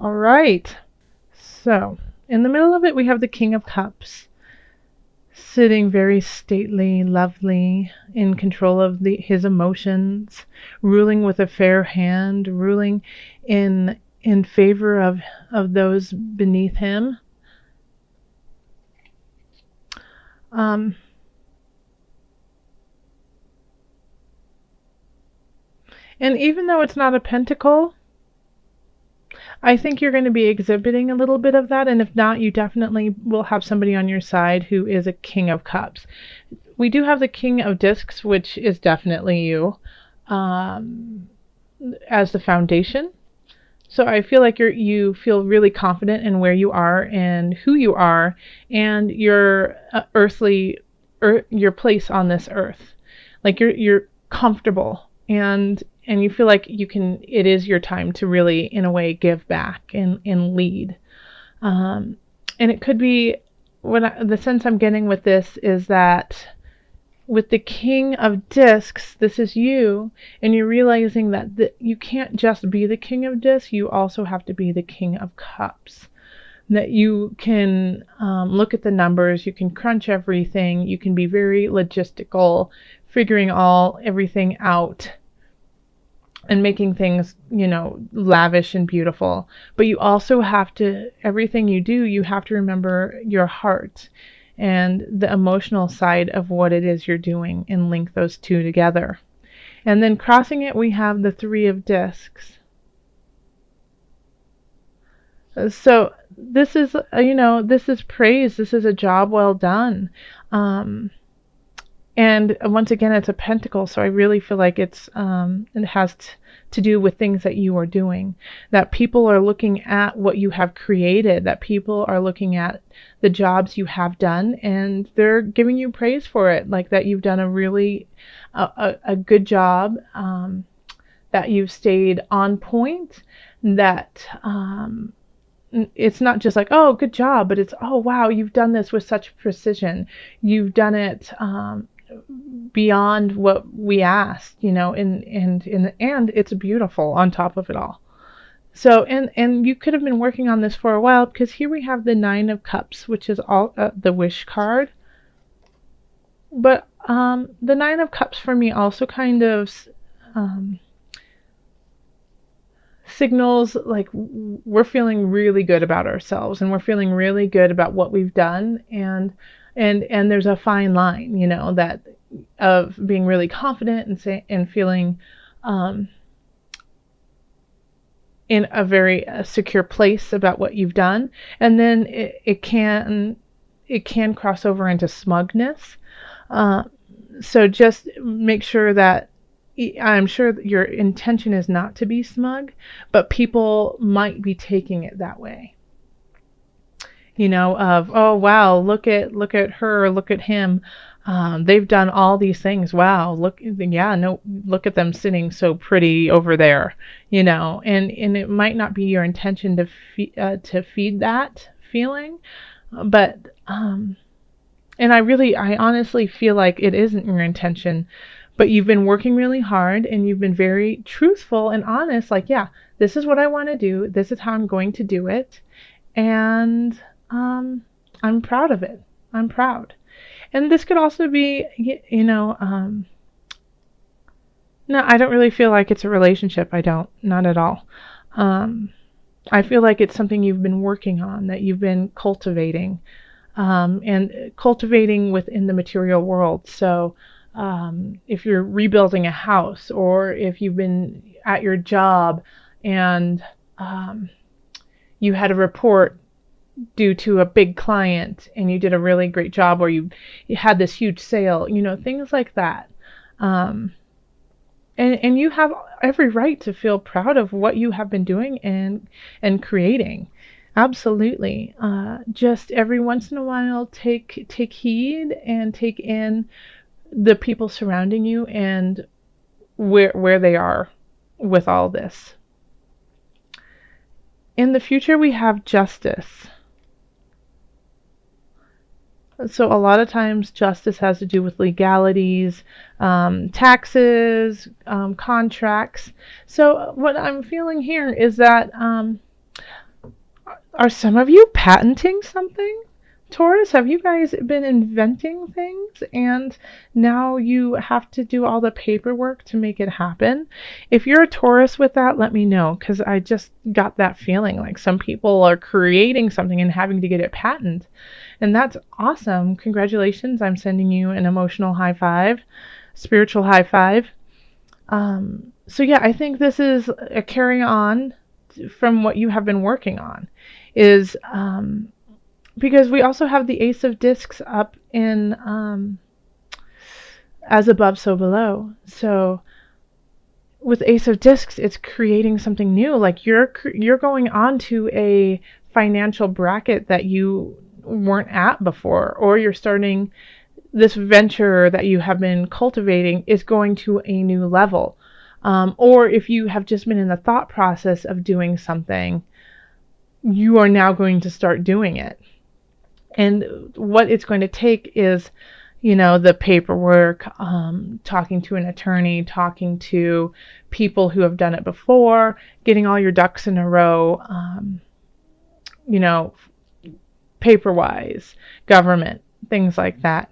All right. So, in the middle of it, we have the King of Cups, sitting very stately, lovely, in control of his emotions, ruling with a fair hand, ruling in favor of those beneath him. Um, and even though it's not a pentacle, I think you're going to be exhibiting a little bit of that, and if not, you definitely will have somebody on your side who is a King of Cups. We do have the King of Discs, which is definitely you, um, as the foundation. So I feel like you feel really confident in where you are and who you are and your your place on this earth. Like you're comfortable and you feel like it is your time to really in a way give back and lead. And it could be the sense I'm getting with this is that with the King of Discs, this is you, and you're realizing that you can't just be the King of Discs, you also have to be the King of Cups. That you can look at the numbers, you can crunch everything, you can be very logistical, figuring everything out and making things, lavish and beautiful. But you also have to, everything you do, you have to remember your heart and the emotional side of what it is you're doing and link those two together. And then crossing it, we have the Three of Discs. So this is, this is praise. This is a job well done. And once again, it's a pentacle, so I really feel like it has to do with things that you are doing, that people are looking at what you have created, that people are looking at the jobs you have done, and they're giving you praise for it, like that you've done a really a good job, that you've stayed on point, that it's not just like, oh, good job, but it's, oh, wow, you've done this with such precision. You've done it beyond what we asked, and it's beautiful on top of it all. So, and you could have been working on this for a while, because here we have the Nine of Cups, which is all the wish card. But the Nine of Cups for me also kind of signals like we're feeling really good about ourselves, and we're feeling really good about what we've done, and there's a fine line, that of being really confident and feeling in a very secure place about what you've done, and then it can cross over into smugness. So just make sure that, I'm sure that your intention is not to be smug, but people might be taking it that way. Of, oh wow, look at her, look at him. They've done all these things. Wow, look at them sitting so pretty over there. And it might not be your intention to feed that feeling, but and I honestly feel like it isn't your intention. But you've been working really hard, and you've been very truthful and honest, like, yeah, this is what I want to do. This is how I'm going to do it. And I'm proud of it. I'm proud. And this could also be, no, I don't really feel like it's a relationship. I don't, not at all. I feel like it's something you've been working on, that you've been cultivating, and cultivating within the material world. So, if you're rebuilding a house, or if you've been at your job and you had a report due to a big client and you did a really great job, or you had this huge sale, things like that. And you have every right to feel proud of what you have been doing and creating. Absolutely. Just every once in a while, take heed and take in the people surrounding you and where they are with all this. In the future, we have justice. So a lot of times justice has to do with legalities, taxes, contracts. So what I'm feeling here is that Are some of you patenting something? Taurus, have you guys been inventing things and now you have to do all the paperwork to make it happen? If you're a Taurus with that, let me know, because I just got that feeling like some people are creating something and having to get it patented. And that's awesome. Congratulations. I'm sending you an emotional high five, spiritual high five. So yeah, I think this is a carry on from what you have been working on, is because we also have the Ace of Discs up in as above, so below. So with Ace of Discs, it's creating something new. Like you're going on to a financial bracket that you weren't at before, or you're starting this venture that you have been cultivating is going to a new level. Or if you have just been in the thought process of doing something, you are now going to start doing it. And what it's going to take is, the paperwork, talking to an attorney, talking to people who have done it before, getting all your ducks in a row, paper-wise, government, things like that.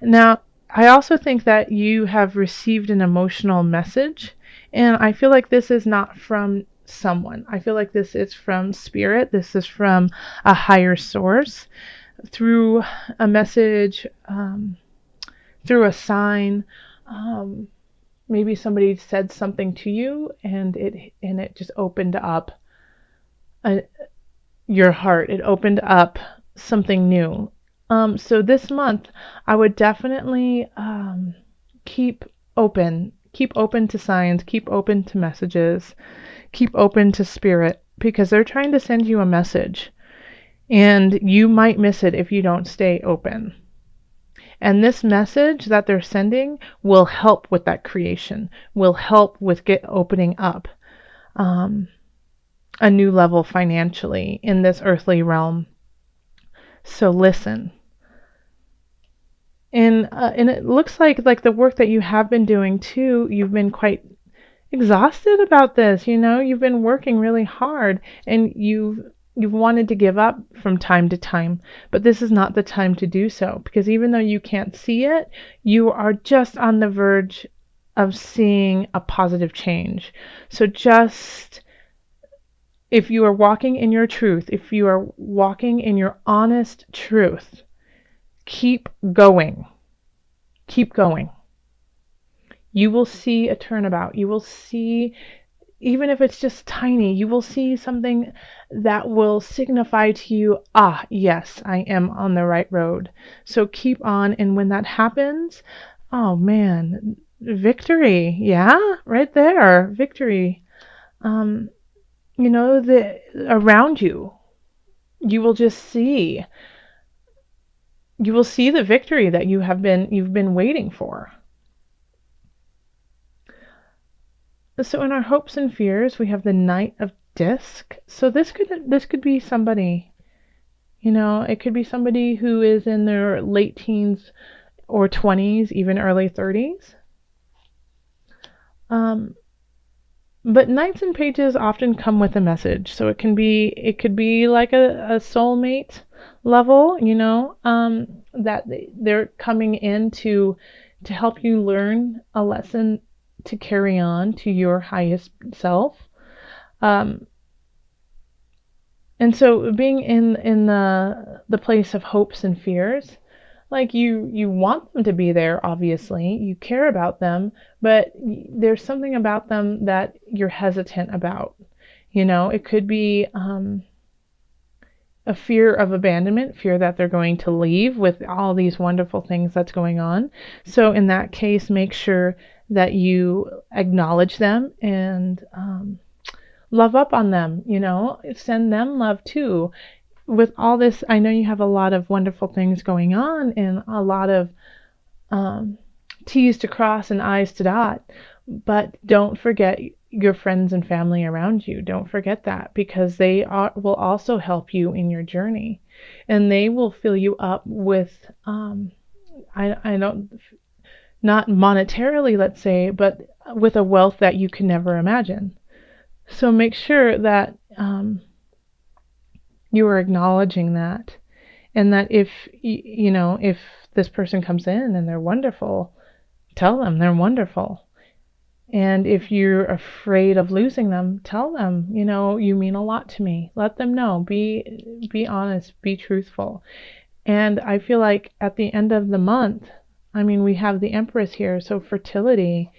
Now, I also think that you have received an emotional message, and I feel like this is not from someone. I feel like this is from spirit. This is from a higher source through a message, through a sign. Maybe somebody said something to you, and it just opened up your heart. It opened up something new. So this month, I would definitely keep open to signs, keep open to messages, keep open to spirit, because they're trying to send you a message, and you might miss it if you don't stay open. And this message that they're sending will help with that creation, will help with opening up a new level financially in this earthly realm. So listen. And it looks like the work that you have been doing too, you've been quite exhausted about this. You've been working really hard, and you've wanted to give up from time to time, but this is not the time to do so, because even though you can't see it, you are just on the verge of seeing a positive change. So just, if you are walking in your truth, if you are walking in your honest truth, keep going. Keep going. You will see a turnabout. You will see, even if it's just tiny, you will see something that will signify to you, yes, I am on the right road. So keep on. And when that happens, oh man, victory. Yeah, right there. Victory. Around you, you will just see. You will see the victory that you've been waiting for. So in our hopes and fears, we have the Knight of Disc. So this could be somebody, it could be somebody who is in their late teens or 20s, even early 30s. But Knights and Pages often come with a message. So it could be like a soulmate level, that they're coming in to help you learn a lesson to carry on to your highest self. And so being in the place of hopes and fears, like you want them to be there, obviously, you care about them, but there's something about them that you're hesitant about. It could be a fear of abandonment, fear that they're going to leave with all these wonderful things that's going on. So in that case, make sure that you acknowledge them and love up on them, send them love too. With all this, I know you have a lot of wonderful things going on and a lot of T's to cross and I's to dot, but don't forget your friends and family around you. Don't forget that, because they will also help you in your journey, and they will fill you up with I don't, not monetarily, let's say, but with a wealth that you can never imagine. So make sure that You are acknowledging that. And that if, if this person comes in and they're wonderful, tell them they're wonderful. And if you're afraid of losing them, tell them, you mean a lot to me. Let them know. Be honest, be truthful. And I feel like at the end of the month, we have the Empress here, so fertility.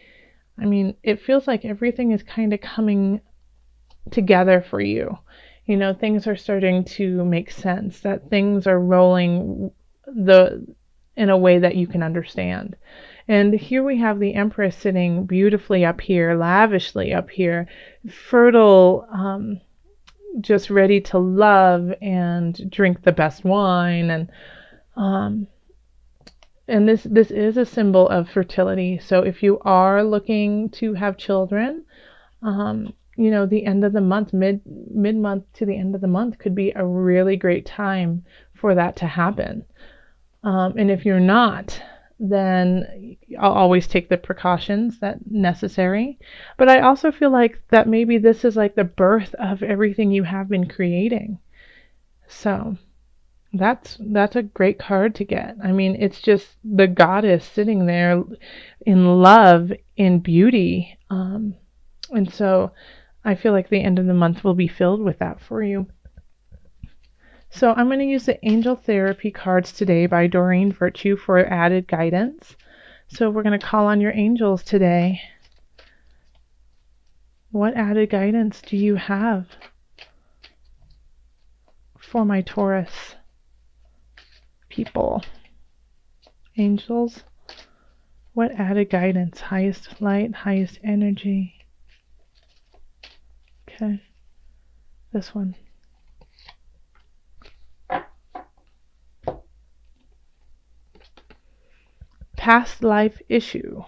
It feels like everything is kind of coming together for you. Things are starting to make sense, that things are rolling in a way that you can understand. And here we have the Empress sitting beautifully up here, lavishly up here, fertile, just ready to love and drink the best wine. And this is a symbol of fertility. So if you are looking to have children, the end of the month, mid-month to the end of the month could be a really great time for that to happen. And if you're not, then I'll always take the precautions that necessary. But I also feel like that maybe this is like the birth of everything you have been creating. So that's a great card to get. It's just the goddess sitting there in love, in beauty. And so I feel like the end of the month will be filled with that for you. So I'm going to use the Angel Therapy cards today by Doreen Virtue for added guidance. So we're going to call on your angels today. What added guidance do you have for my Taurus people? Angels, what added guidance? Highest light, highest energy. Okay, this one. Past life issue.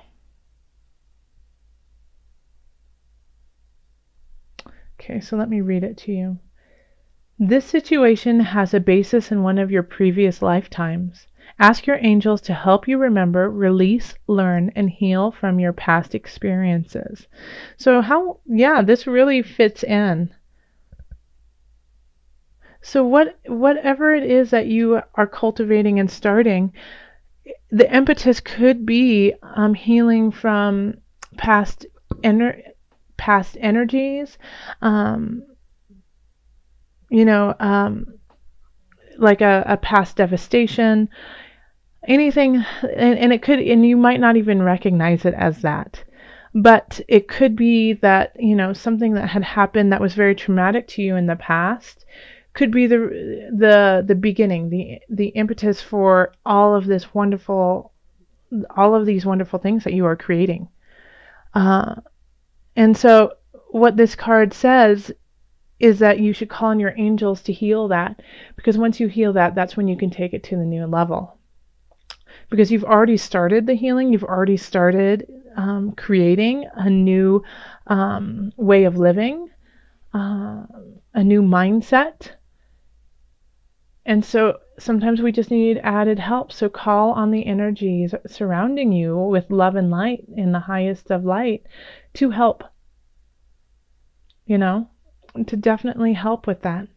Okay, so let me read it to you. This situation has a basis in one of your previous lifetimes. Ask your angels to help you remember, release, learn, and heal from your past experiences. So this really fits in. So whatever it is that you are cultivating and starting, the impetus could be healing from past energies, like a past devastation, anything, and it could, and you might not even recognize it as that, but it could be that something that had happened that was very traumatic to you in the past could be the beginning, the impetus for all of these wonderful things that you are creating. And so what this card says is that you should call on your angels to heal that, because once you heal that, that's when you can take it to the new level. Because you've already started the healing, you've already started creating a new way of living, a new mindset. And so sometimes we just need added help. So call on the energies surrounding you with love and light in the highest of light to help, to definitely help with that.